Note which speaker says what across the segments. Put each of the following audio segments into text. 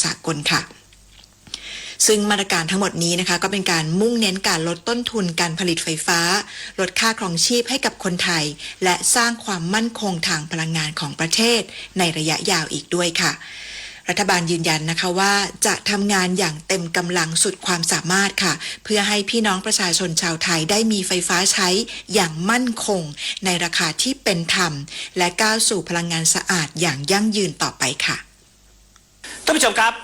Speaker 1: สากลค่ะซึ่งมาตรการทั้งหมดนี้นะคะก็เป็นการมุ่งเน้นการลดต้นทุนการผลิตไฟฟ้าลดค่าครองชีพให้กับคนไทยและสร้างความมั่นคงทางพลังงานของประเทศในระยะยาวอีกด้วยค่ะรัฐบาลยืนยันนะคะว่าจะทำงานอย่างเต็มกำลังสุดความสามารถค่ะเพื่อให้พี่น้องประชาชนชาวไทยได้มีไฟฟ้าใช้อย่างมั่นคงในราคาที่เป็นธรรมและก้าวสู่พลังงานสะอาดอย่างยั่งยืนต่อไปค่ะ
Speaker 2: ท่านผู้ชมครับ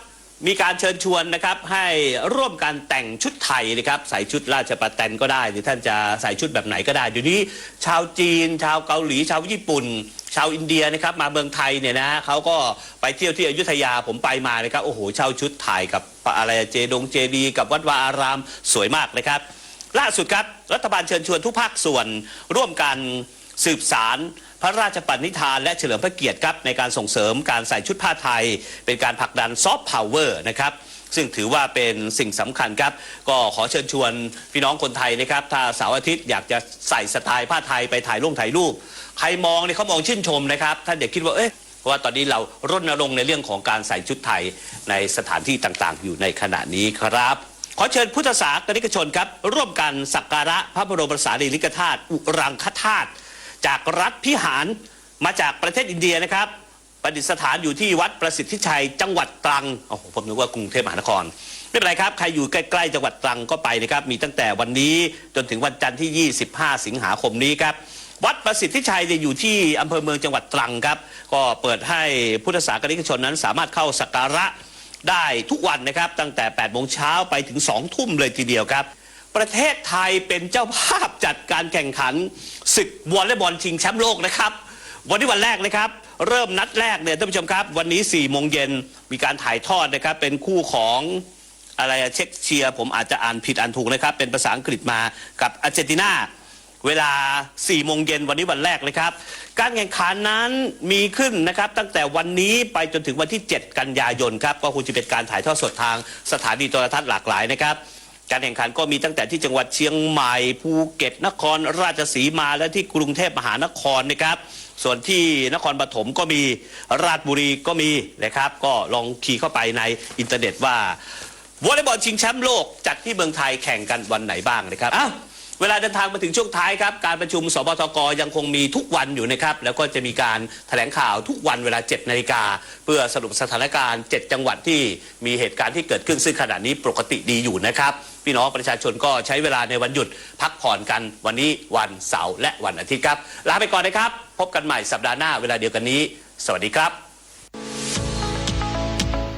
Speaker 2: มีการเชิญชวนนะครับให้ร่วมกันแต่งชุดไทยนะครับใส่ชุดราชประแตนก็ได้หรือท่านจะใส่ชุดแบบไหนก็ได้เดี๋ยวนี้ชาวจีนชาวเกาหลีชาวญี่ปุ่นชาวอินเดียนะครับมาเมืองไทยเนี่ยนะเขาก็ไปเที่ยวที่อยุธยาผมไปมานะครับโอ้โหเช่าชุดถ่ายกับอะไรเจดีกับวัดวาอารามสวยมากนะครับล่าสุดครับรัฐบาลเชิญชวนทุกภาคส่วนร่วมกันสืบสารพระราชปณิธานและเฉลิมพระเกียรติครับในการส่งเสริมการใส่ชุดผ้าไทยเป็นการผลักดันซอฟต์พาวเวอร์นะครับซึ่งถือว่าเป็นสิ่งสำคัญครับก็ขอเชิญชวนพี่น้องคนไทยนะครับถ้าเสาร์อาทิตย์อยากจะใส่สไตล์ผ้าไทยไปถ่ายรูปใครมองเนี่ยเขามองชื่นชมนะครับท่านอย่าคิดว่าเพราะว่าตอนนี้เรารณรงค์ในเรื่องของการใส่ชุดไทยในสถานที่ต่างๆอยู่ในขณะนี้ครับขอเชิญพุทธศาสนิกชนครับร่วมกันสักการะพระบรมสารีริกธาตุอุรังคธาตุจากรัฐพิหารมาจากประเทศอินเดียนะครับประดิษฐานอยู่ที่วัดประสิทธิชัยจังหวัดตรังโอ้โหผมนึกว่ากรุงเทพมหานครไม่เป็นไรครับใครอยู่ใกล้ๆจังหวัดตรังก็ไปนะครับมีตั้งแต่วันนี้จนถึงวันจันทร์ที่25สิงหาคมนี้ครับวัดประสิทธิชัยอยู่ที่อำเภอเมืองจังหวัดตรังครับก็เปิดให้พุทธศาสนิกชนนั้นสามารถเข้าสักการะได้ทุกวันนะครับตั้งแต่8 โมงเช้าไปถึง2 ทุ่มเลยทีเดียวครับประเทศไทยเป็นเจ้าภาพจัดการแข่งขันศึกวอลเลย์บอลชิงแชมป์โลกนะครับวันนี้วันแรกนะครับเริ่มนัดแรกเนี่ยท่านผู้ชมครับวันนี้4 โมงเย็นมีการถ่ายทอดนะครับเป็นคู่ของอะไรเช็กเชียผมอาจจะอ่านผิดอ่านถูกนะครับเป็นภาษาอังกฤษมากับอาร์เจนตินาเวลา4 โมงเย็นวันนี้วันแรกเลยครับการแข่งขันนั้นมีขึ้นนะครับตั้งแต่วันนี้ไปจนถึงวันที่7 กันยายนครับก็คงจะเป็นการถ่ายทอดสดทางสถานีโทรทัศน์หลากหลายนะครับการแข่งขันก็มีตั้งแต่ที่จังหวัดเชียงใหม่ภูเก็ตนครราชสีมาและที่กรุงเทพมหานครนะครับส่วนที่นครปฐมก็มีราชบุรีก็มีนะครับก็ลองคีย์เข้าไปในอินเทอร์เน็ตว่าวอลเลย์บอลชิงแชมป์โลกจัดที่เมืองไทยแข่งกันวันไหนบ้างนะครับเวลาเดินทางมาถึงช่วงท้ายครับการประชุมสบทก.ยังคงมีทุกวันอยู่นะครับแล้วก็จะมีการแถลงข่าวทุกวันเวลา7 นาฬิกาเพื่อสรุปสถานการณ์7 จังหวัดที่มีเหตุการณ์ที่เกิดขึ้นซึ่งขณะนี้ปกติดีอยู่นะครับพี่น้องประชาชนก็ใช้เวลาในวันหยุดพักผ่อนกันวันนี้วันเสาร์และวันอาทิตย์ครับลาไปก่อนนะครับพบกันใหม่สัปดาห์หน้าเวลาเดียวกันนี้สวัสดีครับ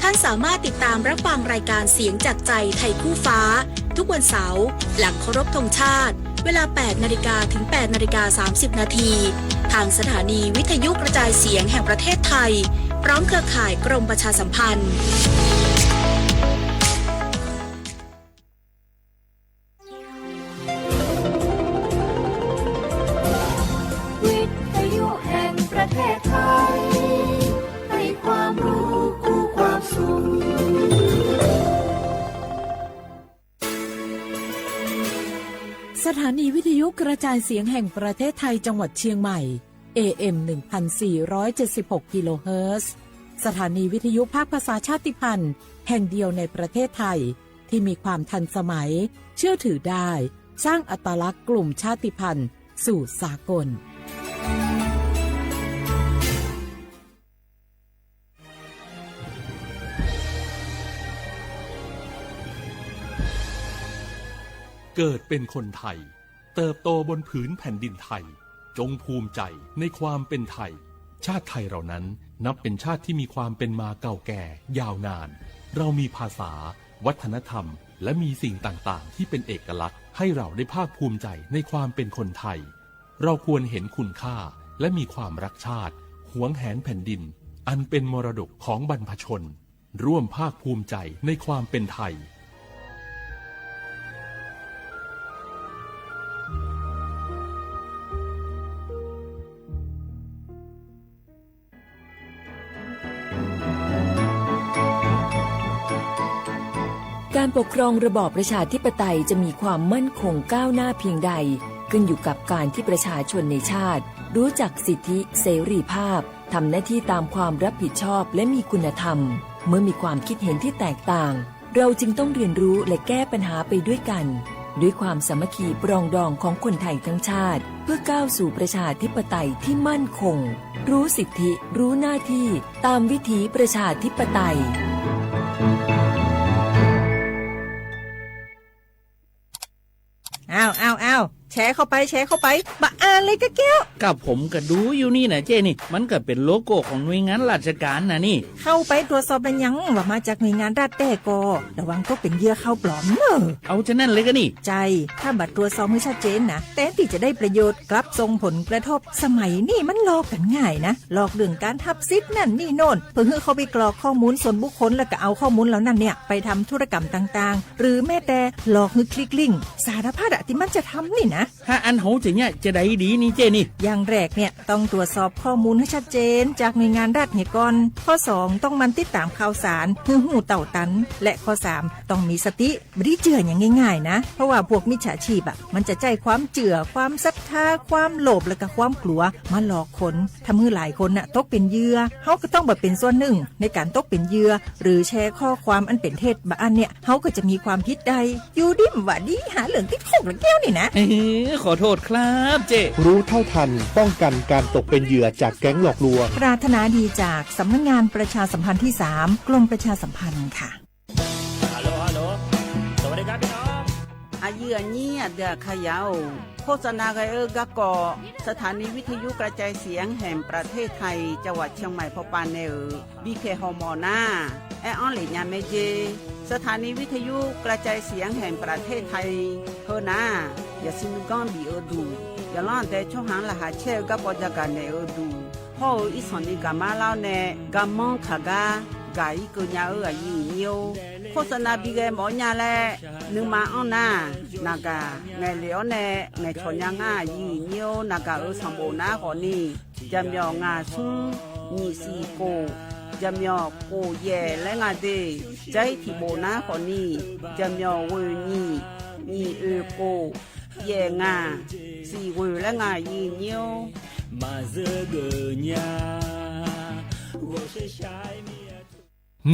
Speaker 3: ท่านสามารถติดตามรับฟังรายการเสียงจากใจไทยคู่ฟ้าทุกวันเสาร์หลังเคารพธงชาติเวลา 8 นาฬิกาถึง 8 นาฬิกา 30 นาทีทางสถานีวิทยุกระจายเสียงแห่งประเทศไทยพร้อมเครือข่ายกรมประชาสัมพันธ์
Speaker 4: วิทยุแห่งประเทศไทยให้ความรู้คู่ความสุข
Speaker 5: สถานีวิทยุกระจายเสียงแห่งประเทศไทยจังหวัดเชียงใหม่ AM 1476 กิโลเฮิรตซ์สถานีวิทยุภาคภาษาชาติพันธุ์แห่งเดียวในประเทศไทยที่มีความทันสมัยเชื่อถือได้สร้างอัตลักษณ์กลุ่มชาติพันธุ์สู่สากล
Speaker 6: เกิดเป็นคนไทยเติบโตบนผืนแผ่นดินไทยจงภูมิใจในความเป็นไทยชาติไทยเรานั้นนับเป็นชาติที่มีความเป็นมาเก่าแก่ยาวนานเรามีภาษาวัฒนธรรมและมีสิ่งต่างๆที่เป็นเอกลักษณ์ให้เราได้ภาคภูมิใจในความเป็นคนไทยเราควรเห็นคุณค่าและมีความรักชาติหวงแหนแผ่นดินอันเป็นมรดกของบรรพชนร่วมภาคภูมิใจในความเป็นไทย
Speaker 7: การปกครองระบอบประชาธิปไตยจะมีความมั่นคงก้าวหน้าเพียงใดขึ้นอยู่กับการที่ประชาชนในชาติรู้จักสิทธิเสรีภาพทำหน้าที่ตามความรับผิดชอบและมีคุณธรรม เมื่อมีความคิดเห็นที่แตกต่างเราจึงต้องเรียนรู้และแก้ปัญหาไปด้วยกันด้วยความสามัคคีปรองดองของคนไทยทั้งชาติเพื่อก้าวสู่ประชาธิปไตยที่มั่นคงรู้สิทธิรู้หน้าที่ตามวิถีประชาธิปไตย
Speaker 8: อ้าวแชร์เข้าไปบะอ่านเลยก็แก้ว
Speaker 9: กับผมก็ดูอยู่นี่นะเจ้นี่มันก็เป็นโลโก้ของหน่วยงานราชการนะนี่
Speaker 8: เข้าไปตรวจสอบเป็นยังว่ามาจากหน่วยงานรัฐแต่ก็ระวังก็เป็นเหยื่อเข้าปลอมเนอะ
Speaker 9: เอาจะนั่นเลยก็นี่
Speaker 8: ใจถ้าบัตรตรวจสอบให้ชัดเจนนะแต่ที่จะได้ประโยชน์กลับส่งผลกระทบสมัยนี่มันหลอกกันง่ายนะหลอกเรื่องการทับซิทธิ์นั่นนี่โน่นเพื่อให้เขาไปกรอกข้อมูลส่วนบุคคลแล้วก็เอาข้อมูลเหล่านั้นเนี่ยไปทำธุรกรรมต่างๆหรือแม้แต่หลอกให้คลิกลิงก์สารพัดที่มันจะทำนี่นะ
Speaker 9: ถ้าอันโหจะเนี่ยจะได้ดีนี่เจนี่
Speaker 8: อย่างแรกเนี่ยต้องตรวจสอบข้อมูลให้ชัดเจนจากหน่วยงานรัฐเนี่ยก่อนข้อ2ต้องมันติดตามข่าวสารเพื่อหูเต่าตันและข้อ3ต้องมีสติไม่ได้เจืออย่างง่ายๆนะเพราะว่าพวกมิจฉาชีพมันจะใจความเจือความศรัทธาความโลภและก็ความกลัวมาหลอกคนทำให้หลายคนตกเป็นเหยื่อเขาก็ต้องแบบเป็นส่วนหนึ่งในการตกเป็นเหยื่อหรือแชร์ข้อความอันเป็นเท็จบางอันเนี่ยเขาก็จะมีความผิดใดอยู่ดิมว่าดีหาเหลืองติดคุกแล้วแก้วนี่นะ
Speaker 9: ขอโทษครับเจ
Speaker 10: รู้เท่าทันป้องกันการตกเป็นเหยื่อจากแก๊งหลอกลวง
Speaker 8: ปรารถนาดีจากสำนักงานประชาสัมพันธ์ที่3กรมประชาสัมพันธ์ค่ะ
Speaker 11: ฮัลโหลสวัสดีครับพี่น้อง
Speaker 12: อายุอันนี้เดือขยาวโฆษณาไกกะกอสถานีวิทยุกระจายเสียงแห่งประเทศไทยจังหวัดเชียงใหม่พอปานเนบีเคฮอมอนาแอออนหลีญาเมเจสถานีวิทยุกระจายเสียงแห่งประเทศไทยเฮนาอย่าซินุกอนบีดูอย่าล้อนแต่ช่องหางละหาเช่กับปจักกันเนดูพ่ออีสอนนี่กามาเล่าเนกามองขากากาอีกุญญาอายุเนียวโฆษณาบีเกหมอญาแลนึงมาอ้อนานากาไงเหลียวเนไงชนยังอายุเนียวนากาสมบูรณ์นะคนนี้จำยองาซุงนี่สีโกจำยอโกเย่และงาเดใจที่โบนะคนนี้จำยอเวนี่นี่โกเย่งาสีเวและงายีเนียวมาเจอเกญา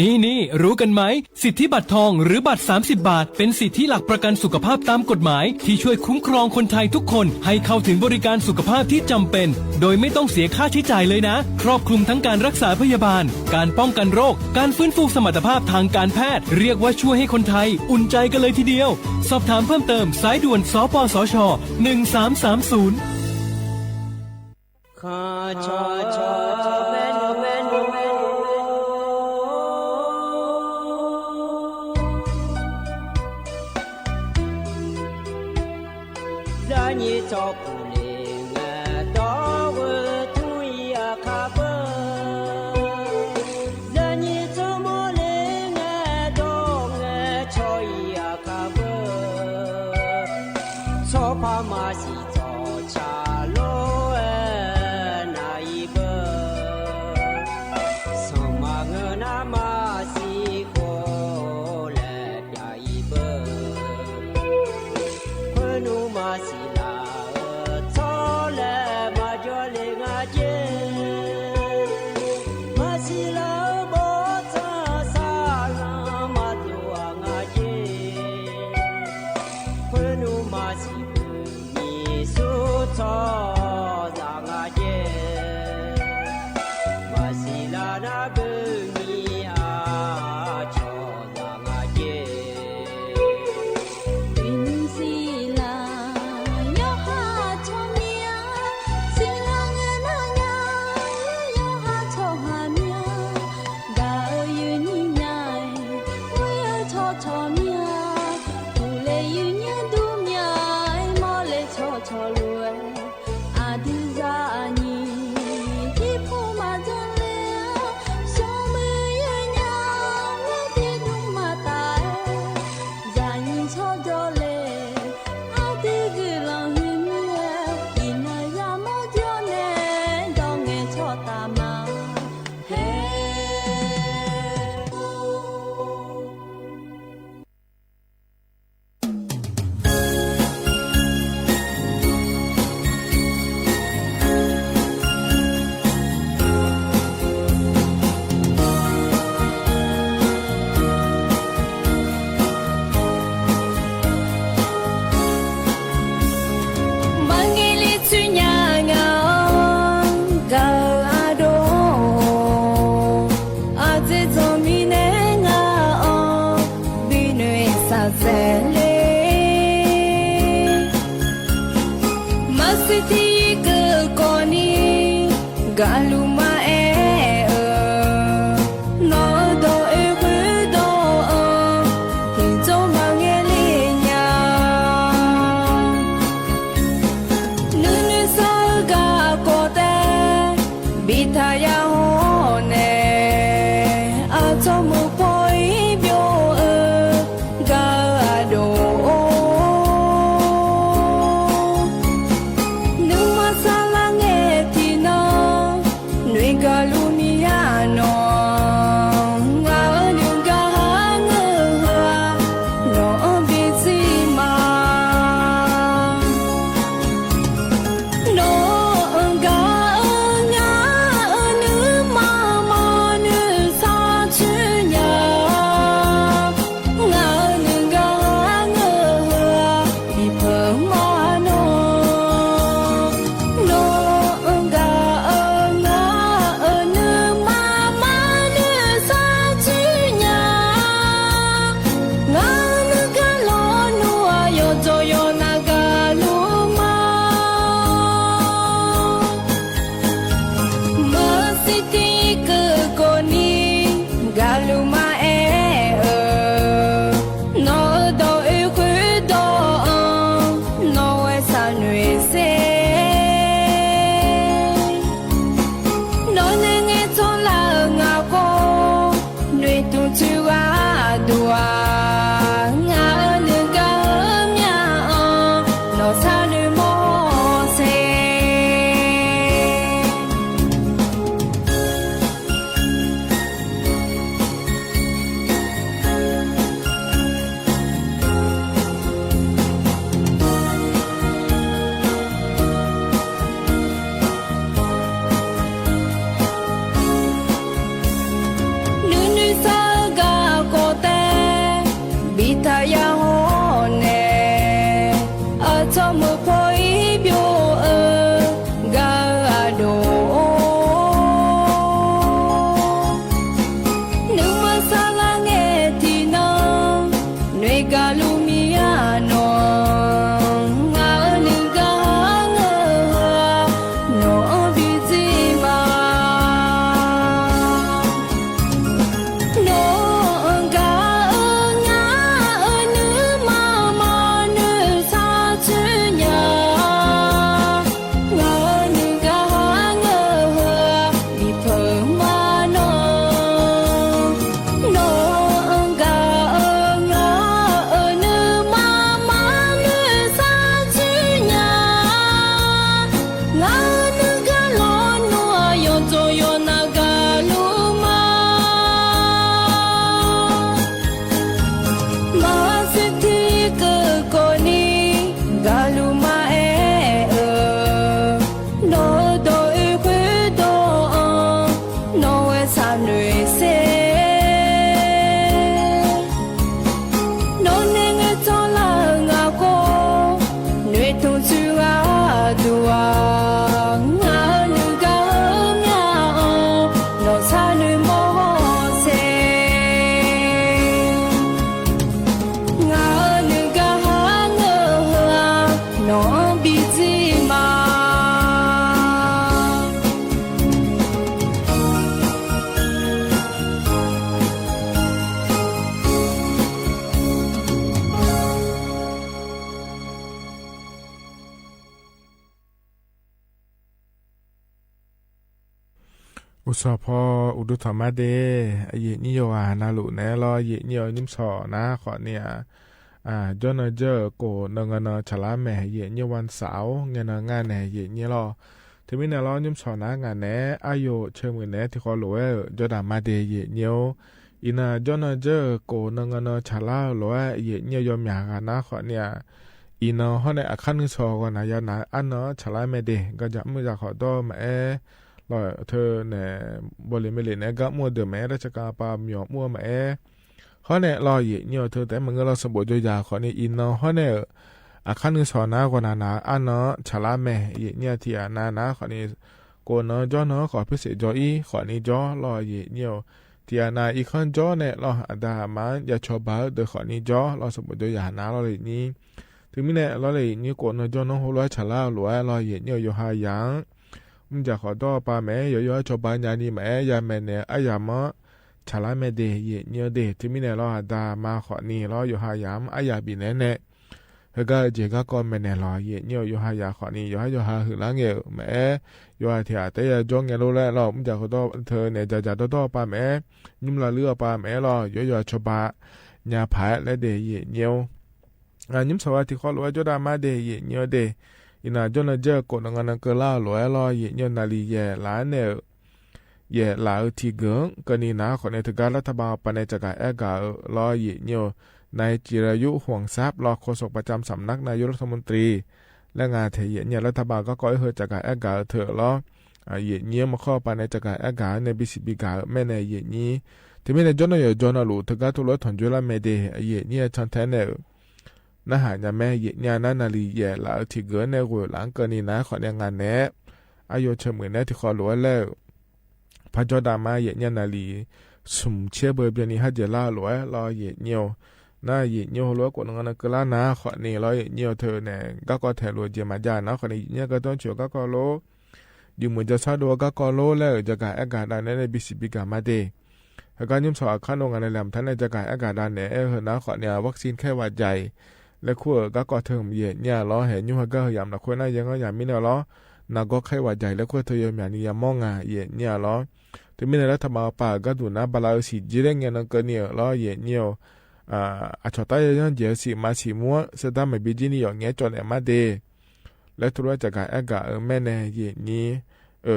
Speaker 6: นี่รู้กันไหมสิทธิบัตรทองหรือบัตร30 บาทเป็นสิทธิหลักประกันสุขภาพตามกฎหมายที่ช่วยคุ้มครองคนไทยทุกคนให้เข้าถึงบริการสุขภาพที่จำเป็นโดยไม่ต้องเสียค่าใช้จ่ายเลยนะครอบคลุมทั้งการรักษาพยาบาลการป้องกันโรคการฟื้นฟูสมรรถภาพทางการแพทย์เรียกว่าช่วยให้คนไทยอุ่นใจกันเลยทีเดียวสอบถามเพิ่มเติมสายด่วนสปสช1330
Speaker 11: ขอชอแม่น你照顾灵到我土呀卡不，让你怎么灵到我朝呀卡不，错怕马西早茶路那一个，什么个那马西过来呀一个，可努马西。
Speaker 13: สพอุดุธรรมเดเยนิโยอานาลุเนรอเยนิโยนิมสอนะขอเนี่ยจนเจอโกนงนฉลาแม่เยนิวันเสาร์เงินงานแหน่เยนิรอที่มีเนรอนิมสอนะงานแหน่อายุเชื่อมือแหน่ที่ขอหลวยจดามาเดเยนิโยอินาจนเจอโกนงนฉลาหลวยเยนิยมอยากนะขอเนี่ยอินาเขาในอาคารนึงสอกันนะยานะอันเนาะฉลาแม่เดก็จะมือจะขอตัวแม่ลอยเธอเนี่ยบริเวณเนี่ยก็มัวเดือดแม่ราชการปาหยอกมัวแม่เขาเนี่ยลอยเยอะเธอแต่มันก็เราสมบูรณ์ยาขอเนี่ยอินเนาะเขาเนี่ยอาคารนึงสอนนะกว่านาอันเนาะฉลาแม่เนี่ยที่นาขอเนี่ยโกนเนาะจ้อเนาะขอพิเศษจ้ออีขอเนี่ยจ้อลอยเนี่ยที่นาอีกคนจ้อเนี่ยเราดามันอย่าชอบบ้าเดี๋ยวขอเนี่ยจ้อเราสมบูรณ์ยานาเราเลยนี่ถึงมีเนี่ยเราเลยนี่โกนเนาะจ้อเนาะหัวร้อยฉลาหรือว่าลอยเนี่ยอยู่หายังมึงจะขอตัวป้าแม่ย่อยๆชาวบ้านยานี่แม่ยาแม่เนี่ยอายามะฉลาแม่เดยเนื้อเดที่มีเนี่ยเราดามาขอนี่เราอยู่หายามอายาบีเนี่ยเนี่ยเฮก็เจก็ก็แม่เนี่ยเราเนื้ออยู่หายาขอนี่อยู่หาหือล้างเงี้ยแม่อยู่หาที่อาแต่ยาจ้องเงี้ยรู้แล้วเรามึงจะขอตัวเธอเนี่ยจะตัวป้าแม่ยุ่มละเลือป้าแม่เราย่อยๆชาวบ้านยาผายและเดยเนื้อยุ่มสวัสดิ์ที่ขอรู้ว่าจะดามาเดยเนื้อเดอินาจนเจอโกนงานเกล่าหลวยรอเยนาลีเยหลานเนเยหลาทีเกงกนีนาคนในทการรัฐบาลปนจักรเอการอเยเนนายจิรายุห่วงทรัพย์รอโฆษกประจำสำนักนายกรัฐมนตรีและงานเทเยเนี่ยรัฐบาลก็ก้อยเฮจักรเอกาเถอะรอเยเนียมาข้อปนจักรเอกาในบิสิบิกาแม่ในเยนี้ที่ไม่ในจนเยจนหลุทการทุรถอนจุลเมเดเยเนี่ยชันแทนเนนะหายาแม่เยญานานาลีเยหลาที่เกินในหัวหลังเกินนี่นะขอเนี่ยงานแน่อายุเฉมือนแน่ที่ขอหลวงแล้วพระจอดามาเยญานาลีสุ่มเชื่อเบอร์เบียนี่ฮัจเจล่าหลวงรอเยญเนียวน่าเยญเนียวหลวงกว่านั้นก็ล่านะขอนี่รอเยญเนียวเธอเนี่ยก็แทนหลวงเจมาจานะขอนี่เนี่ยก็ต้องเชื่อก็โลอยู่เหมือนจะซาดัวก็โลแล้วจะกายอากาศได้ในบิสิบิกามาเดการยิ้มสอขั้นลงงานในแหลมท่านในจะกายอากาศได้เนี่ยเหรอนะขอเนี่ยวัคซีนแค่วัดใหญ่และขั้วก็เทิมเย็นเนี่ยล้อเห็นยุ่งก็ยามละขั้วน่ายังก็ยามมิเนาะล้อนาก็แค่ว่าใหญ่และขั้วเธอยามอย่างนี้ยามมองอ่ะเย็นเนี่ยล้อถึงมิเนาะรัฐบาลป่าก็ดูนะบาลาสีจีเร่งเงี้ยนั่นก็เนี่ยล้อเย็นเนี่ยอาชดตายยังเจอสีมาสีมัวสุดท้ายไม่บิจินี่อย่างเงี้ยจนเอ็มมาเดและทุกจากการแอกาแม่เนี่ยเย็นนี้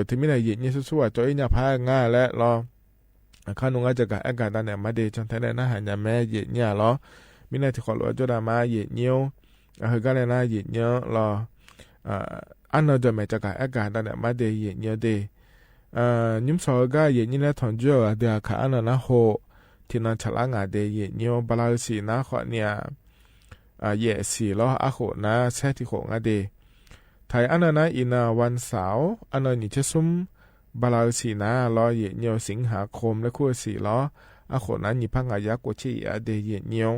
Speaker 13: ถึงมิเนาะเย็นเนี่ยสู้ๆจอยเนี่ยพาง่ายและล้อข้านุ่งจากการแอกาด้านเนี่ยมาเดจนแท้ๆน่าหันยามแม่เย็นเนี่ยล้อมินาที่ขอรู้จุดามาเยเนียวเฮก็เลยนะเยเนียวรออันนั้นจะไม่จะการอากาศแต่มาเดเยเนียวเดนิมสอก็เยเนียวถอนจ่อเดียขาอันนั้นนะโหที่นั่นฉลางาเดเยเนียวบาลาสีนะขอเนี่ยเยสีล้ออาโหนะแท้ที่โหงาเดไทยอันนั้นนะอินาวันเสาร์อันนั้นนี่จะซุ่มบาลาสีนะล้อเยเนียวสิงหาคมและคู่สีล้ออาโหนั้นนี่พังอายากชีเดเยเนียว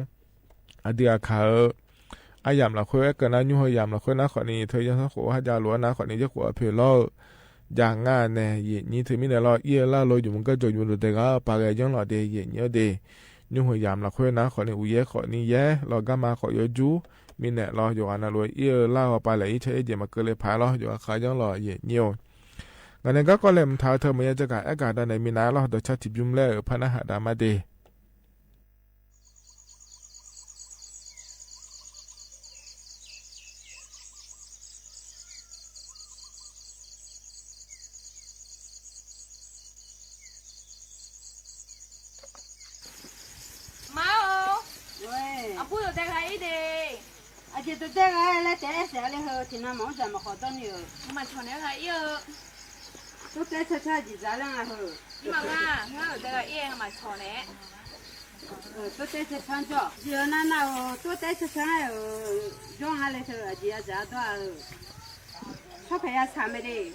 Speaker 13: อดีตเขาอายามละคุยกันนะยุ่งยามละคุยนะขอนี้เธอยังสักหัวฮัจจาล้วนนะขอนี้จะหัวเพลโลอย่างงานเนี่ยเย็นนี้เธอมีแต่รอเยี่ยล่าโลอยู่มันก็จอยู่แต่ก็ปากยังหล่อเดียเย็นเยอะเดยุ่งยามละคุยนะขอนี้อุยขอนี้แย่เราก็มาขอยจูมีเนี่ยรออยู่อันนั้นรวยเยี่ยล่าไปเลยใช้เดี๋ยวมาเกิดเลยพายรออยู่ขายยังหล่อเย็นเยี่ยวงั้นเนี่ยก็เล่มท้าเธอไม่จะการอากาศด้านในมีน้ารอเดี๋ยวชัดทิบยุ่มเล่พนักหาดามาเด
Speaker 14: chị tôi thấy cái là trẻ sẽ lên hơi thì nó mỏng dần mà khó tao nhiều
Speaker 15: mà chọn này là yêu
Speaker 14: tôi thấy sao chỉ giá là hơi
Speaker 15: nhưng mà nó ở đây là yêu mà chọn này
Speaker 14: tôi thấy sẽ phán cho giờ nào tôi thấy sẽ phán ở trong hai lệ thôi chỉ là giá đó sao phải là sao mới đi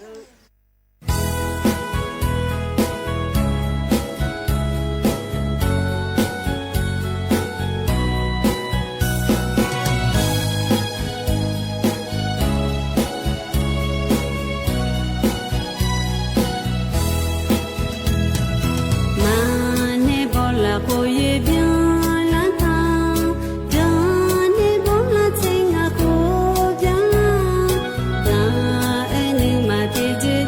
Speaker 4: cô ye bien la ta jane bon la chenga ko ja ta eni ma te je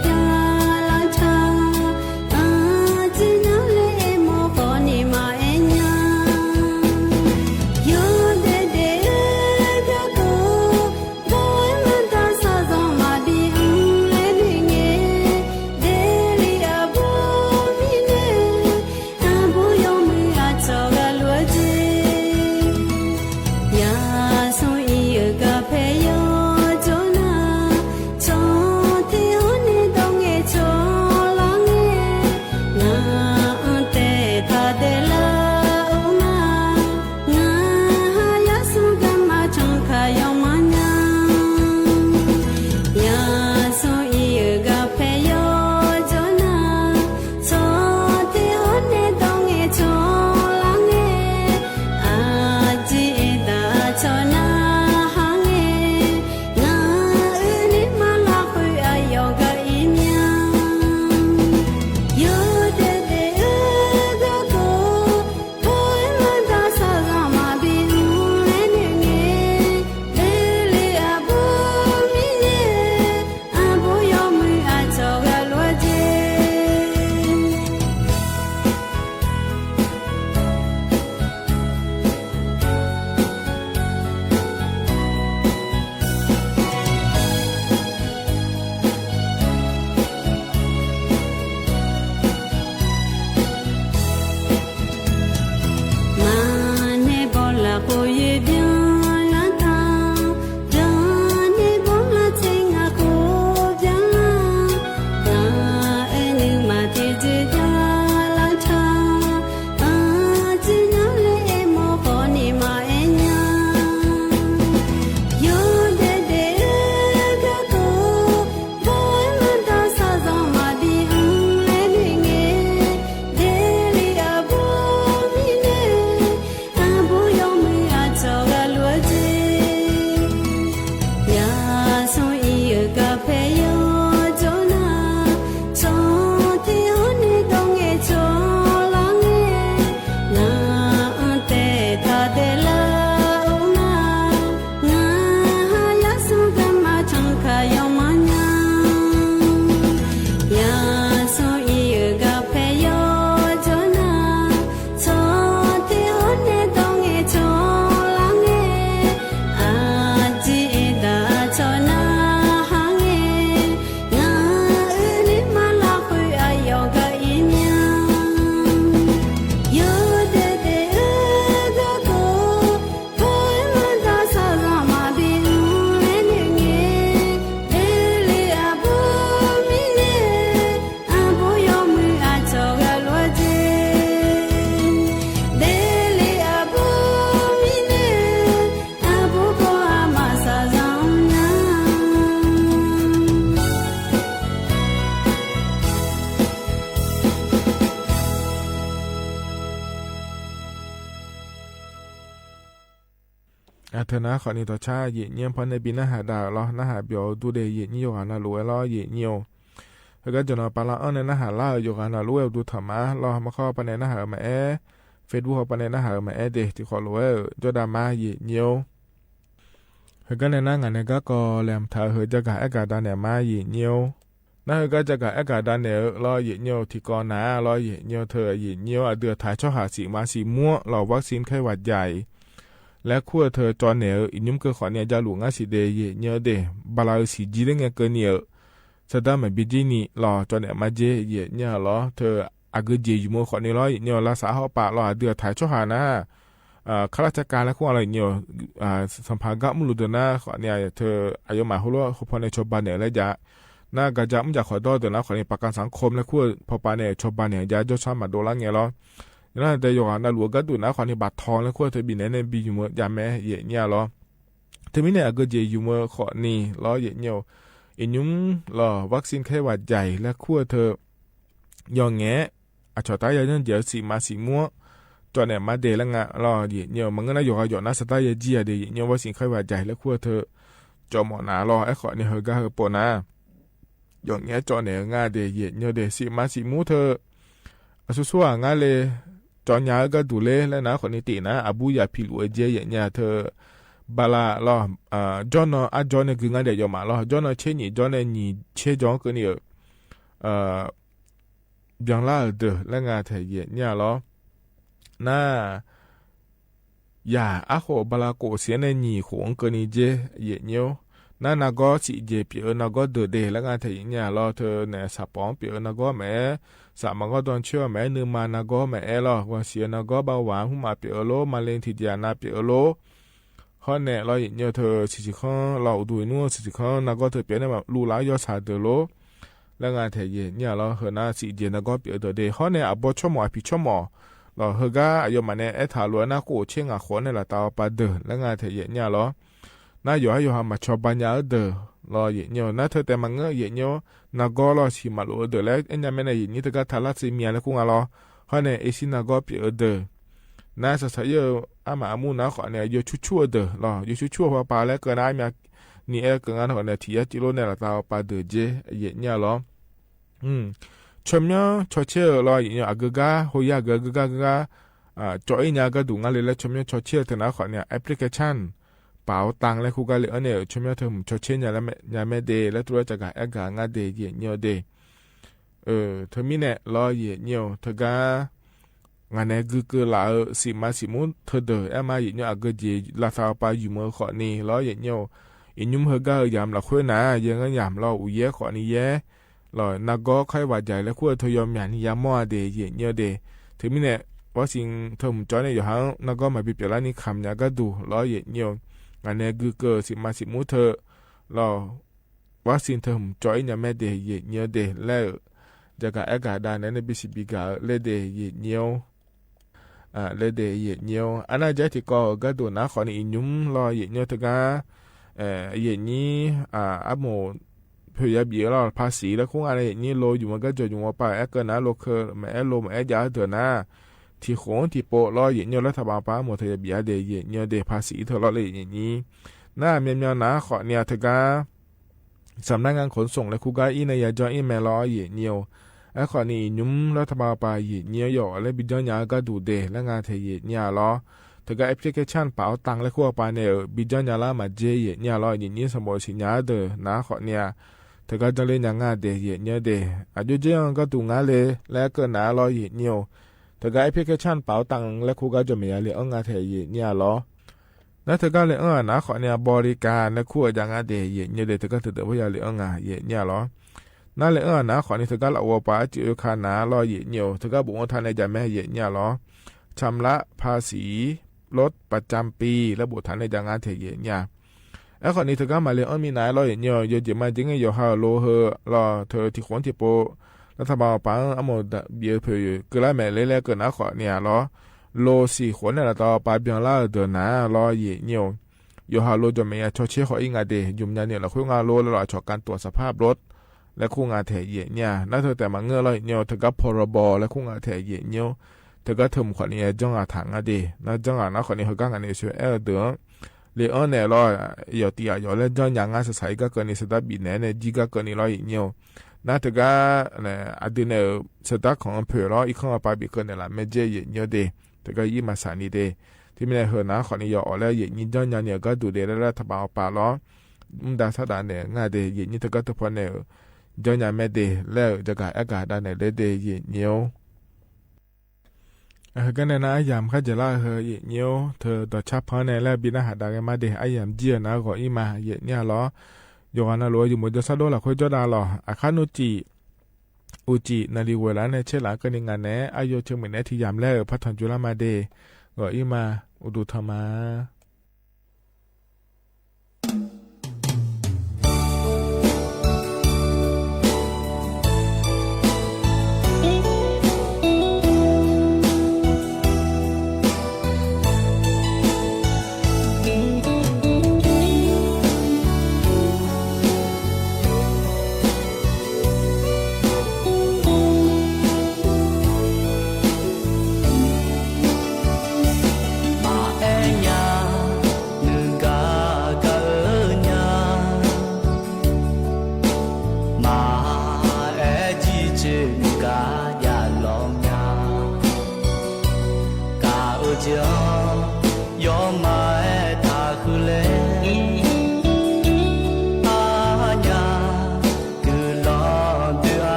Speaker 13: เธอนะขอนี่ต่อชาเย่เนียพอในปีหน้าหาดาวล้อหน้าหาเบียวดูเดเย่นี่โยหานาลัวล้อเย่เนียวแล้วก็จะนอนปลาอ้อนในหน้าหาล่าโยหานาลัวดูธรรมะล้อมาเข้าไปในหน้าหามาเฟซบุ๊กไปในหน้าหามาเดที่ขอลัวจดามาเย่เนียวแล้วก็ในหน้างานเนี่ยก็แหลมถ่ายเฮจะกะอากาศด้านเนี่ยมาเย่เนียวนั่นก็จะกะอากาศด้านเนี่ยล้อเย่เนียวที่ก่อนหน้าล้อเย่เนียวเธอเย่เนียวเดือดถ่ายช่อหาสีมาสีม่วงล้อวัคซีนไข้หวัดใหญ่และขั้วเธอจอนเนี่ยอินุมก็ขอเนี่ยจะหลวงอาศิเดเยเนเดบาลาสีจีเรื่องเกินเนี่ยสะดามันบิจินี่รอจอนเนี่ยมาเจเยเนี่ยรอเธออากเจอยู่มือขอเนี่ยรอเนี่ยรักษาเขาปะรอเดือดถ่ายช่อหานะข้าราชการและขั้วอะไรเนี่ยสัมภาระมุลุดนะขอเนี่ยเธออายุมาหัวล้อพอในชาวบ้านเนี่ยแล้วจะน่ากระจำจะขอดอเดือดนะขอเนี่ยประกันสังคมและขั้วพอปาเนี่ยชาวบ้านเนี่ยจะจะชอบมาโดนละเงี้ยรอนั่นแต่ยกอันนั้นหลวงก็ดูนะความที่บัตรทองแล้วขั้วเธอบินในบีอยู่เมื่อยามแม่เย่เนี่ยหรอเธอไม่เนี่ยก็เจอยู่เมื่อขอนี่ล้อเย่เนี่ยอินุ้มหล่อวัคซีนไข้หวัดใหญ่และขั้วเธอยองแงอาชอตายยันเดี๋ยวสีมาสีม่วงจอนเนี่ยมาเดแล้วงะล้อเย่เนี่ยมันก็น่าอยู่กับหยอดน่าสไตล์เจียเดย์เนี่ยวัคซีนไข้หวัดใหญ่และขั้วเธอจอมหมอนาล้อไอ้ขอเนี่ยเฮก็เฮปนายองแงจอนเนี่ยงาเดย์เย่เนี่ยเดสีมาสีม่วงเธอสู้ๆงาเลยจอนยาก็ดูเล่แล้วนะคนนี้ตีนะอาบูยาพิลูเจอย่างเนี่ยเธอบาลาล้อจอนอาจอนเนี่ยคืองานเดียวมาล้อจอนเช่นนี้จอนเนี่ยเช่จอนก็เนี่ยยังล่าเดอแล้วงานเธอเนี่ยล้อน่าอย่าอาโคบาลาโกเสียในนี่ของก็นี่เจเนี่ยนั่นก็สิเจเปียนั่นก็เดอเดแล้วงานเธอเนี่ยล้อเธอเนี่ยสับปองเปียนั่นก็แม่สามันก็ตอนเชื่อแม่นึงมานาก็แม่หรอกว่าเสียนาก็เบาหวานหุ่มมาเปียโลมาเลนทิดยานาเปียโลข้อเนี่ยเราอย่างเงี้ยเธอสิข้อเราดูนู่นสิข้อนาก็เธอเปียเนี่ยแบบรู้แล้วยอดสาเดโลแล้วงานเธอเนี่ยเราเฮน่าสิเจนาก็เปียเดข้อเนี่ยอับบชมอพิชมอเราเฮก็อายุมันเนี่ยถาลัวนาโกเชียงอ่ะคนเนี่ยละตาปาเดแล้วงานเธอเนี่ยเราน่าอยู่ให้อยู่หามาชอบปัญญาเดรอเยอะนะเธอแต่มันเงยเยอะนักก็รอชิมาลูเดแล้วเอ็นยังไม่ได้ยินนี่เธอก็ทารัสเมียแล้วคงอะไรเพราะเนี่ยเอชินักก็เปียเดน่าจะใช้เยอะอามาอามูนะขอเนี่ยอยู่ชั่วเดรออยู่ชั่วพอปาแล้วเกินได้มีนี่เกินงานขอเนี่ยที่จิโร่เนี่ยละตาปาเดเจเยเนี่ยรอชมเนี่ยชอเชื่อรอเยอะอากาโฮยากากจอยเนี่ยก็ดูงานเลยแล้วชมเนี่ยชอเชื่อเธอนะขอเนี่ยแอปพลิเคชันเป๋าตังและคู่กันเลยเนี่ยช่วยมาเธอชดเชยเนี่ยแล้วยาแม่เดย์และตัวจากการแอกางาเดย์เยี่ยเดย์เธอมีเนี่ยรอเยี่ยเธอก็งานเนี่ยคือหลายสิมาสิมุนเธอเดย์มาเยี่ยก็จะลาซาไปอยู่เมื่อขอนี้รอเยี่ยอินยุ่มเฮก็ยามละคุยนะยังก็ยามรออุเย่ขอนี้เย่รอนักก็ค่อยว่าใจและคู่เธอยอมอย่างนี้ยามมั่วเดย์เยี่ยเดย์เธอมีเนี่ยว่าสิ่งเธอจอยเนี่ยอยู่ห้างนักก็มาเปลี่ยนแล้วนี่คำเนี่ยก็ดูรอเยี่ยงานเนี่ยคือสิมาสิมุเธอเราวัคซีนเธอจอยเนี่ยแม่เดย์เยี่ยเดย์แล้วจากการอากาศด้านนั้นบิสิบิกาเลเดย์เยี่ยเลเดย์เยี่ยอันนั้นจะที่ก็ดูนะขอนี่ยุ่มรอเยี่ยเธอก็เยี่ยนี้อับโมเพื่อบีเราภาษีแล้วคงอะไรนี่โลอยู่มันก็จะอยู่ว่าไปแอคนะโลเคอร์แม่โลแม่ยาเถอะนะที่ของที่โปรอเยี่ยรัฐบาลป้าหมดเธอบียเดย์เยี่ยเดย์ภาษีเธอรอเลยอย่างนี้น่าเมียนนะขอเนี่ยเธอก็สำนักงานขนส่งและคูกาอีในยาจออีเมลเยี่ยไอ้ขอนี่ยุ่มรัฐบาลป้าเยี่ยอยู่และบิดยาก็ดูเดย์และงานเธอเยี่ยล้อเธอก็แอปพลิเคชันเป๋าตังและขั้วไปเนี่ยบิดยาละมาเจเยี่ยล้ออย่างนี้สมบูรณ์สิญญาเดอนะขอเนี่ยเธอก็จะเล่นงานเดย์เยี่ยเดย์อายุเจียงก็ดูงานเลยและก็น่ารอเยี่ยเธอก็แอปพลิเคชันเป๋าตังและคูกาจะมีอะไรงานเธอเนี่ยล้อแล้วเธอก็เลยนะขอเนี่ยบริการและคู่อย่างงานเดียเนี่ยเดี๋ยวเธอก็เธอว่าอย่าเลยงานเนี่ยล้อนั่นเลยนะขอเนี่ยเธอก็เอาไปจืดขนาล้อเนี่ยเธอก็บอกว่าท่านในใจแม่เนี่ยล้อชำระภาษีรถประจำปีและบุตรฐานในจังงานเธอเนี่ยแล้วขอนี้เธอก็มาเลยมีนายล้อเนี่ยเยอะๆมาจริงๆอยู่ฮาโลเฮล้อเธอที่ขวนที่โปรัฐบาลปังอโมดเบียเพย์ก็แล้วแม่เล่ๆก็นะขอเนี่ยล้อโลสี่คนเนี่ยต่อไปเบียงล่าเดินนะรอเยี่ยอยู่ฮาโลจะไม่ชดเชยขออีกงานเดย์ยุ่มยาเนี่ยเราคุยงานโลแล้วเราชอบการตรวจสภาพรถและคู่งานเทเยี่ยเนี่ยนั่นเธอแต่มาเงื่อเราเนี่ยเธอก็พรบและคู่งานเทเยี่ยเธอก็ทำขอเนี่ยจังหวะทางงานเดย์นั่นจังหวะนั้นขอเนี่ยเขาก็งานเนี่ยช่วยเดือ le on ne lo yo ti yo le jon yang a sai ga ko ni sa da bi ne ne ji ga ko ni lo yi nyo na te ga ne adine sa da kon pe lo I kon pa bi ko ne la me je yi nyo de te ga yi ma sa ni de ti me he na ko ni yo le yi ni jon yang ne ga du de la ta ba pa lo da sa da ne nga de yi ni te ga to po ne jon yang me de leจะga a ga da ne le de yi nyoกันนะอายามข้าจะล่าเฮยเนียวเธอต่อชับพอในแล้วบินหาดากันมาเดอายามเจียนะก็อีมาเยเนี่ยล้อโยกานะล้อยู่หมดจะซาโดละค่อยจอดาล้ออาคานุจิอุจินาลีเวลาในเชลากันงานแหนอายโยเชิงเหมือนที่ยามแล้วพัฒนจุลามาเดก็อีมาอุดุธรรมา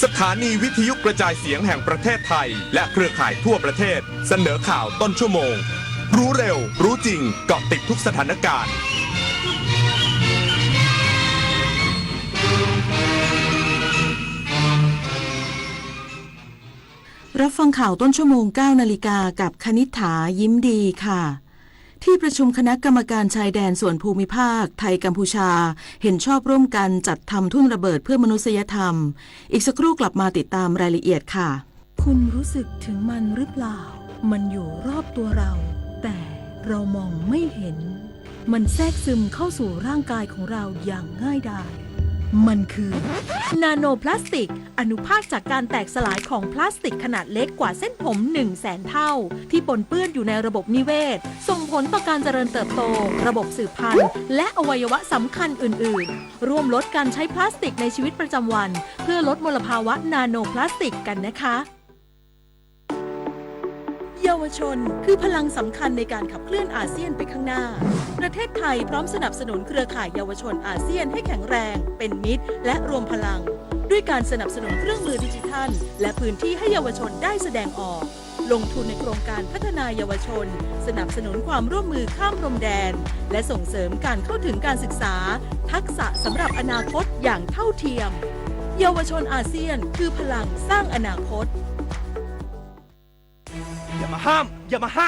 Speaker 16: สถานีวิทยุกระจายเสียงแห่งประเทศไทยและเครือข่ายทั่วประเทศเสนอข่าวต้นชั่วโมงรู้เร็วรู้จริงเกาะติดทุกสถานการณ์
Speaker 17: รับฟังข่าวต้นชั่วโมง 9 นาฬิกากับคณิษฐายิ้มดีค่ะที่ประชุมคณะกรรมการชายแดนส่วนภูมิภาคไทยกัมพูชาเห็นชอบร่วมกันจัดทำทุ่นระเบิดเพื่อมนุษยธรรมอีกสักครู่กลับมาติดตามรายละเอียดค่ะคุณรู้สึกถึงมันหรือเปล่ามันอยู่รอบตัวเราแต่เรามองไม่เห็นมันแทรกซึมเข้าสู่ร่างกายของเราอย่างง่ายดายมันคือนาโนพลาสติกอนุภาคจากการแตกสลายของพลาสติกขนาดเล็กกว่าเส้นผม 100,000 เท่าที่ปนเปื้อนอยู่ในระบบนิเวศส่งผลต่อการเจริญเติบโตระบบสืบพันธุ์และอวัยวะสำคัญอื่นๆร่วมลดการใช้พลาสติกในชีวิตประจำวันเพื่อลดมลภาวะนาโนพลาสติกกันนะคะเยาวชนคือพลังสำคัญในการขับเคลื่อนอาเซียนไปข้างหน้าประเทศไทยพร้อมสนับสนุนเครือข่ายเยาวชนอาเซียนให้แข็งแรงเป็นมิตรและรวมพลังด้วยการสนับสนุนเครื่องมือดิจิทัลและพื้นที่ให้เยาวชนได้แสดงออกลงทุนในโครงการพัฒนาเยาวชนสนับสนุนความร่วมมือข้ามพรมแดนและส่งเสริมการเข้าถึงการศึกษาทักษะสำหรับอนาคตอย่างเท่าเทียมเยาวชนอาเซียนคือพลังสร้างอนาคต
Speaker 18: อย่ามาห้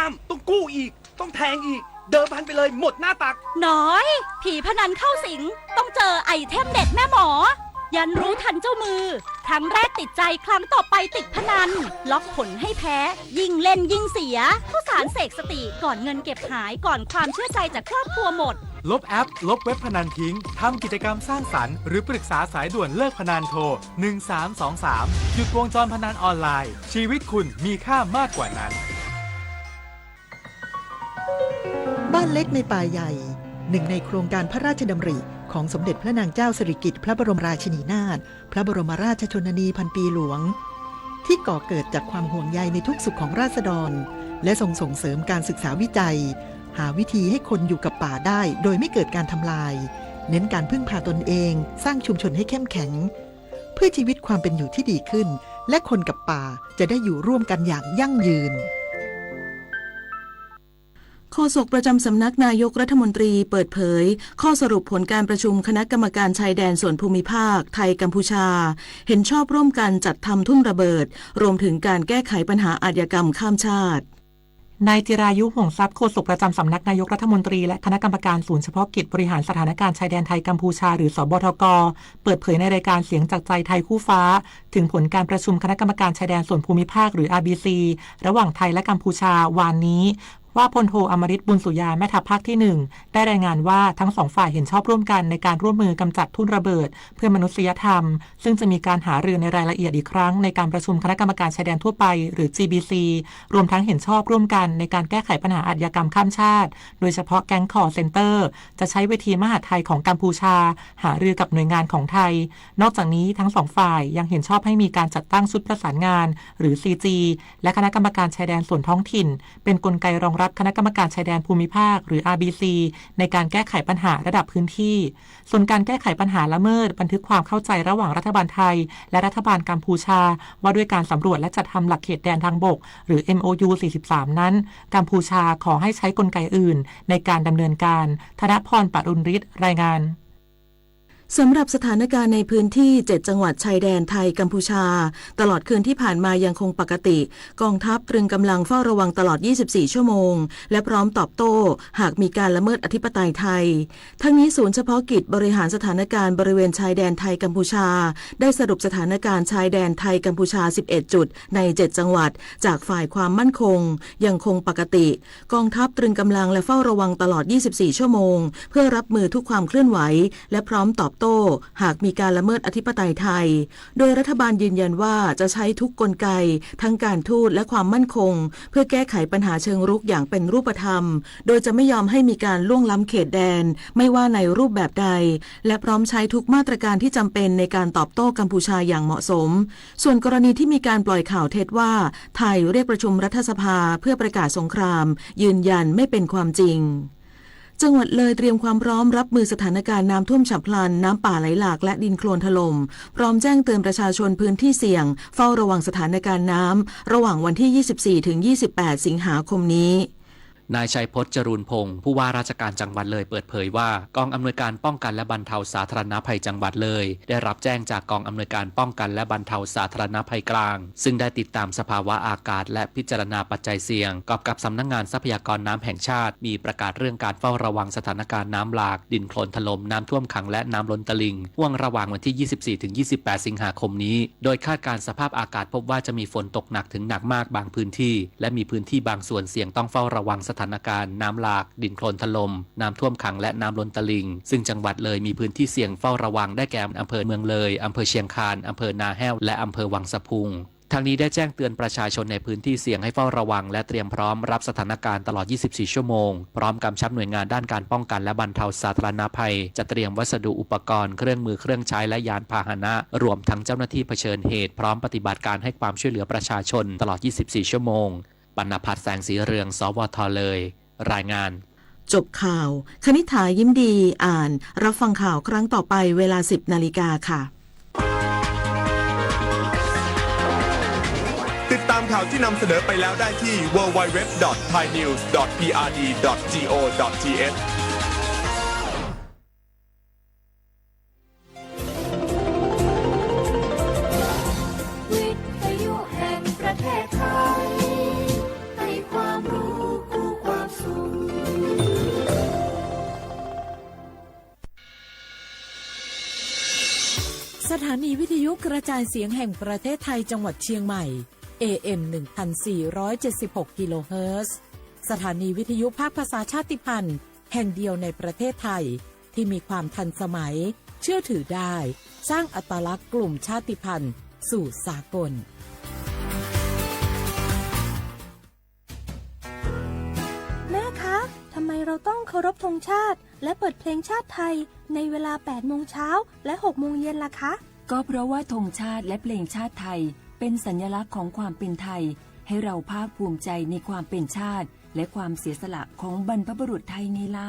Speaker 18: ามต้องกู้อีกต้องแทงอีกเดิมพันไปเลยหมดหน้าตัก
Speaker 19: น้อยผีพนันเข้าสิงต้องเจอไอเทมเด็ดแม่หมอยันรู้ทันเจ้ามือครั้งแรกติดใจครั้งต่อไปติดพนันล็อกผลให้แพ้ยิ่งเล่นยิ่งเสียผู้สารเสกสติก่อนเงินเก็บหายก่อนความเชื่อใจจากครอบครัวหมด
Speaker 20: ลบแอปลบเว็บพนันทิ้งทำกิจกรรมสร้างสรรค์หรือปรึกษาสายด่วนเลิกพนันโทร1323หยุดวงจรพนันออนไลน์ชีวิตคุณมีค่ามากกว่านั้น
Speaker 21: บ้านเล็กในป่าใหญ่หนึ่งในโครงการพระราชดำริของสมเด็จพระนางเจ้าสิริกิติ์พระบรมราชินีนาถพระบรมราชชนนีพันปีหลวง ที่ก่อเกิดจากความห่วงใยในทุกสุขของราษฎรและส่งเสริมการศึกษาวิจัยหาวิธีให้คนอยู่กับป่าได้โดยไม่เกิดการทำลายเน้นการพึ่งพาตนเองสร้างชุมชนให้เข้มแข็งเพื่อชีวิตความเป็นอยู่ที่ดีขึ้นและคนกับป่าจะได้อยู่ร่วมกันอย่างยั่งยืน
Speaker 17: โฆษกประจำสำนักนายกรัฐมนตรีเปิดเผยข้อสรุปผลการประชุมคณะกรรมการชายแดนส่วนภูมิภาคไทยกัมพูชาเห็นชอบร่วมกันจัดทำทุ่นระเบิดรวมถึงการแก้ไขปัญหาอาชญากรรมข้ามชาติ
Speaker 1: นายจิรายุห่วงทรัพย์โฆษกประจำสำนักนายกรัฐมนตรีและคณะกรรมการศูนย์เฉพาะกิจบริหารสถานการณ์ชายแดนไทยกัมพูชาหรือสบทก.เปิดเผยในรายการเสียงจากใจไทยคู่ฟ้าถึงผลการประชุมคณะกรรมการชายแดนส่วนภูมิภาคหรือ RBC ระหว่างไทยและกัมพูชาวานนี้ว่าพลโทอมฤตบุญสุยาแม่ทัพภาคที่1ได้รายงานว่าทั้งสองฝ่ายเห็นชอบร่วมกันในการร่วมมือกำจัดทุ่นระเบิดเพื่อมนุษยธรรมซึ่งจะมีการหารือในรายละเอียดอีกครั้งในการประชุมคณะกรรมการชายแดนทั่วไปหรือ GBC รวมทั้งเห็นชอบร่วมกันในการแก้ไขปัญหาอาชญากรรมข้ามชาติโดยเฉพาะแก๊งคอร์เซ็นเตอร์จะใช้เวทีมหาดไทยของกัมพูชาหารือกับหน่วยงานของไทยนอกจากนี้ทั้งสองฝ่ายยังเห็นชอบให้มีการจัดตั้งชุดประสานงานหรือ CG และคณะกรรมการชายแดนส่วนท้องถิ่นเป็นกลไกรองรับคณะกรรมการชายแดนภูมิภาคหรือ RBC ในการแก้ไขปัญหาระดับพื้นที่ส่วนการแก้ไขปัญหาละเมิดบันทึกความเข้าใจระหว่างรัฐบาลไทยและรัฐบาลกัมพูชาว่าด้วยการสำรวจและจัดทำหลักเขตแดนทางบกหรือ MOU 43 นั้นกัมพูชาขอให้ใช้กลไกอื่นในการดำเนินการธนพร ปรุณฤทธิ์รายงาน
Speaker 17: สำหรับสถานการณ์ในพื้นที่7จังหวัดชายแดนไทยกัมพูชาตลอดคืนที่ผ่านมายังคงปกติกองทัพตรึงกำลังเฝ้าระวังตลอด24ชั่วโมงและพร้อมตอบโต้หากมีการละเมิดอธิปไตยไทยทั้งนี้ศูนย์เฉพาะกิจบริหารสถานการณ์บริเวณชายแดนไทยกัมพูชาได้สรุปสถานการณ์ชายแดนไทยกัมพูชา11จุดใน7จังหวัดจากฝ่ายความมั่นคงยังคงปกติกองทัพตรึงกำลังและเฝ้าระวังตลอด24ชั่วโมงเพื่อรับมือทุกความเคลื่อนไหวและพร้อมตอบโต้หากมีการละเมิดอธิปไตยไทยโดยรัฐบาลยืนยันว่าจะใช้ทุกกลไกทั้งการทูตและความมั่นคงเพื่อแก้ไขปัญหาเชิงรุกอย่างเป็นรูปธรรมโดยจะไม่ยอมให้มีการล่วงล้ำเขตแดนไม่ว่าในรูปแบบใดและพร้อมใช้ทุกมาตรการที่จำเป็นในการตอบโต้กัมพูชาอย่างเหมาะสมส่วนกรณีที่มีการปล่อยข่าวเท็จว่าไทยเรียกประชุมรัฐสภาเพื่อประกาศสงครามยืนยันไม่เป็นความจริงจังหวัดเลยเตรียมความพร้อมรับมือสถานการณ์น้ำท่วมฉับพลันน้ำป่าไหลหลากและดินโคลนถล่มพร้อมแจ้งเตือนประชาชนพื้นที่เสี่ยงเฝ้าระวังสถานการณ์น้ำระหว่างวันที่ 24 ถึง 28 สิงหาคมนี้
Speaker 22: นายชัยพจน์ จรูนพงศ์ผู้ว่าราชการจังหวัดเลยเปิดเผยว่ากองอำนวยการป้องกันและบรรเทาสาธารณภัยจังหวัดเลยได้รับแจ้งจากกองอำนวยการป้องกันและบรรเทาสาธารณภัยกลางซึ่งได้ติดตามสภาวะอากาศและพิจารณาปัจจัยเสี่ยงกับสำนักงานทรัพยากรน้ำแห่งชาติมีประกาศเรื่องการเฝ้าระวังสถานการณ์น้ำหลากดินโคลนถล่มน้ำท่วมขังและน้ำล้นตลิ่งห่วงระหว่างวันที่ 24-28 สิงหาคมนี้โดยคาดการณ์สภาพอากาศพบว่าจะมีฝนตกหนักถึงหนักมากบางพื้นที่และมีพื้นที่บางส่วนเสี่ยงต้องเฝ้าระวังสถานการณ์น้ำหลากดินโคลนถล่มน้ำท่วมขังและน้ำล้นตลิ่งซึ่งจังหวัดเลยมีพื้นที่เสี่ยงเฝ้าระวังได้แก่อำเภอเมืองเลยอำเภอเชียงคานอำเภอนาแห้วและอำเภอวังสะพุงทางนี้ได้แจ้งเตือนประชาชนในพื้นที่เสี่ยงให้เฝ้าระวังและเตรียมพร้อมรับสถานการณ์ตลอด 24 ชั่วโมงพร้อมกำชับหน่วยงานด้านการป้องกันและบรรเทาสาธารณภัยจะเตรียมวัสดุอุปกรณ์เครื่องมือเครื่องใช้และยานพาหนะรวมทั้งเจ้าหน้าที่เผชิญเหตุพร้อมปฏิบัติการให้ความช่วยเหลือประชาชนตลอด 24 ชั่วโมงปณภัทร แสงสีเรืองสวทเลยรายงาน
Speaker 17: จบข่าวคณิษฐายิ้มดีอ่านรับฟังข่าวครั้งต่อไปเวลา 10 นาฬิกาค่ะ
Speaker 16: ติดตามข่าวที่นำเสนอไปแล้วได้ที่ www.thainews.prd.go.th
Speaker 4: วิทยุแห่งประเทศไทยให้ความรู้คู่ความสุข
Speaker 5: สถานีวิทยุกระจายเสียงแห่งประเทศไทยจังหวัดเชียงใหม่ AM 1476 กิโลเฮิรตซ์สถานีวิทยุภาคภาษาชาติพันธุ์แห่งเดียวในประเทศไทยที่มีความทันสมัยเชื่อถือได้สร้างอัตลักษณ์กลุ่มชาติพันธุ์สู่สากล
Speaker 23: แม่คะทำไมเราต้องเคารพธงชาติและเปิดเพลงชาติไทยในเวลา 8 โมงเช้าและ 6 โมงเย็นล่ะคะ
Speaker 7: ก็เพราะว่าธงชาติและเพลงชาติไทย เป็นสัญลักษณ์ของความเป็นไทย ให้เราภาคภูมิใจในความเป็นชาติ และความเสียสละของบรรพบุรุษไทยไงล่ะ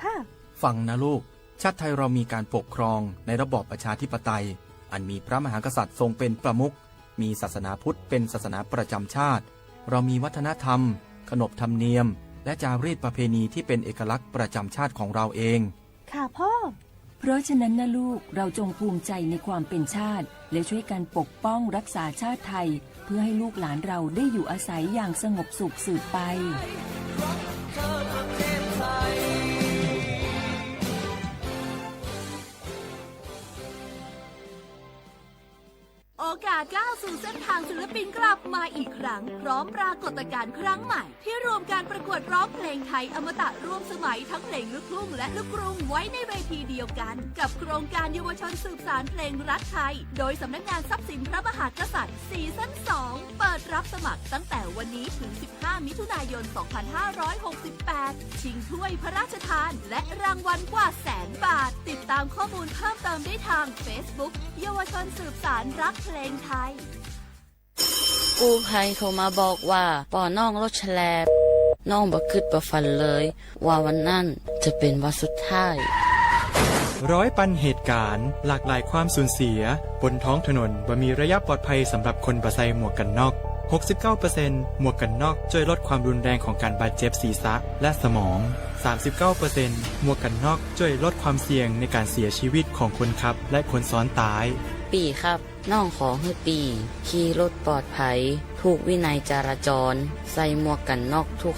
Speaker 23: ค่ะ
Speaker 2: ฟังนะลูก ชาติไทยเรามีการปกครองในระบอบประชาธิปไตย อันมีพระมหากษัตริย์ทรงเป็นประมุข มีศาสนาพุทธเป็นศาสนาประจำชาติ เรามีวัฒนธรรม ขนบธรรมเนียม และจารีตประเพณีที่เป็นเอกลักษณ์ประจำชาติของเราเอง
Speaker 23: ค่ะพ่อ
Speaker 7: เพราะฉะนั้นนะลูกเราจงภูมิใจในความเป็นชาติ และช่วยกันปกป้องรักษาชาติไทย เพื่อให้ลูกหลานเราได้อยู่อาศัยอย่างสงบสุขสืบไป
Speaker 3: โอกาสก้าวสู่เส้นทางศิลปินกลับมาอีกครั้งพร้อมปรากฏการณ์ครั้งใหม่ที่รวมการประกวดร้องเพลงไทยอมตะร่วมสมัยทั้งเพลงลูกทุ่งและลูกกรุงไว้ในเวทีเดียวกันกับโครงการเยาวชนสืบสานเพลงรักไทยโดยสำนักงานทรัพย์สินพระมหากษัตริย์ซีซั่น 2 เปิดรับสมัครตั้งแต่วันนี้ถึง 15 มิถุนายน 2568 ชิงถ้วยพระราชทานและรางวัลกว่า100,000 บาทติดตามข้อมูลเพิ่มเติมได้ทาง Facebook เยาวชนสืบสานรักเพลงไทย
Speaker 9: กู้ภัยโทรมาบอกว่าป่อน้องรถแฉลบน้องบ่คิดบ่ฝันเลย ว่าวันนั้นจะเป็นวันสุดท้าย
Speaker 20: ร้อยปันเหตุการณ์หลากหลายความสูญเสียบนท้องถนนบ่มีระยะปลอดภัยสำหรับคนบ่ใส่หมวกกันน็อก 69% หมวกกันน็อกช่วยลดความรุนแรงของการบาดเจ็บศีรษะและสมอง 39% หมวกกันน็อกช่วยลดความเสี่ยงในการเสียชีวิตของคนขับและคนซ้อนท้าย
Speaker 9: ปีครับน้องขอให้ปีขี่รถปลอดภัยถูกวินัยจราจรใส่หมวกกันน็อกทุก